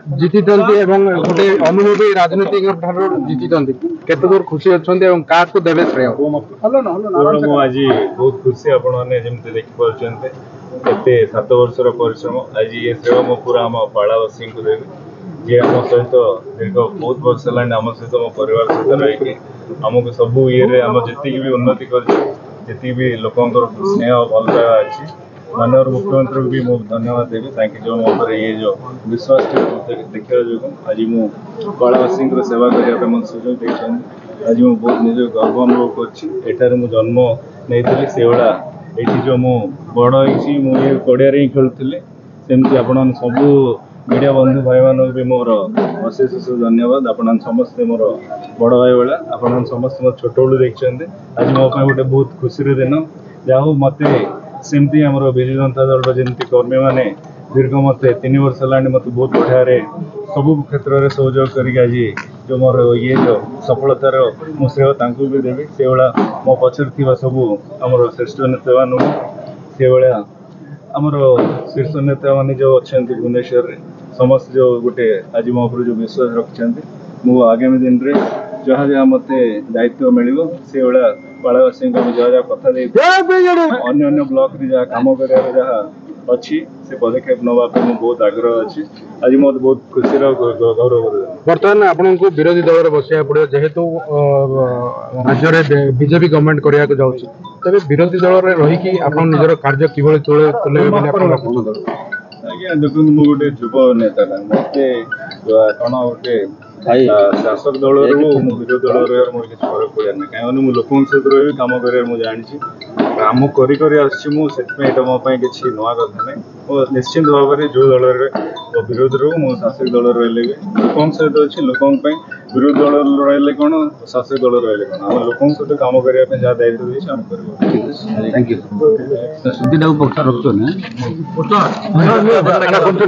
जीति गोटे अनुभवी राजनीतिक जीति केते दूर खुशी अच्छा क्या देवे श्रेय आज बहुत खुशी आपने देखिपुर 7 वर्षर परिश्रम आज ये श्रेय मो पूरा आम पाड़ावासी को देवी जी आम सहित दीर्घ बहुत वर्ष है आम सहित मो परिवार सहित रही आमको सबू ये आम जी भी उन्नति कर भी लोकंर स्नेह भल पाइबा अच्छी माननीय मुख्यमंत्री भी मुझे धन्यवाद देवी ताकि जो मो ये जो विश्वास देखा जो आज मुझे कलावासी सेवा करने मत सुजोग देखते आज मुझे बहुत निज गर्व अनुभव कर जन्म नहीं से भाया ये जो मु बड़ मुझे पड़िया ही खेलुली सेमती आपण सबू मीडिया बंधु भाई मान भी मोर अशेष अशेष धन्यवाद आपण समस्ते मोर बड़ भाई भाया आपण समस्त मोर छोट बड़ू देखते आज मो गोटे बहुत खुशी दिन जाऊ मत सेमती आम विजु जनता दल जमी कर्मी मैंने दीर्घ मत 3 वर्ष है मत बहुत बढ़िया सबू क्षेत्र में सहयोग करके आज जो मोर ये जो सफलतार मु श्रेय भी देवी से भाया मो पचर थी सबू आम श्रेष्ठ नेता मान से भाया आमर शीर्ष नेता मैंने जो अच्छा भुवनेश्वर समस्त जो गोटे आज मो जो विश्वास रखिंट मु आगामी दिन में जहाँ जहाँ मत दायित्व मिल से भाया पाड़ावासी जहाँ जहाँ कथा अन्य ब्लॉक रे जहाँ कम कर अच्छी से पदक्षेप नापी मुझे बहुत आग्रह अच्छी आज मत बहुत खुशी गौरव बर्तमान आपको विरोधी दल में बसया पड़ो जेहेतु राज्य में बीजेपी गवर्नमेंट करने को जाऊँगी तेज विरोधी दल में रहीकि आप निजर कार्य कि तुले आज्ञा देखो मु गोटे युव नेता मत कौन गोटे शासक दल विरोधी दल मोर किसी फरक पड़ा ना कहीं लोकों सहित रही कम कर जानी काम कर मो किसी नुआ कथा नहीं वो निश्चिंत भाव में जो दल विरोधी रू मो शासक दल रही लोकों सहित अच्छी लोकों विरोधी दल रही कौन शासक दल रही कौन आम लोकों सहित कम करने जहाँ दायित्व देती आम कर थैंक यू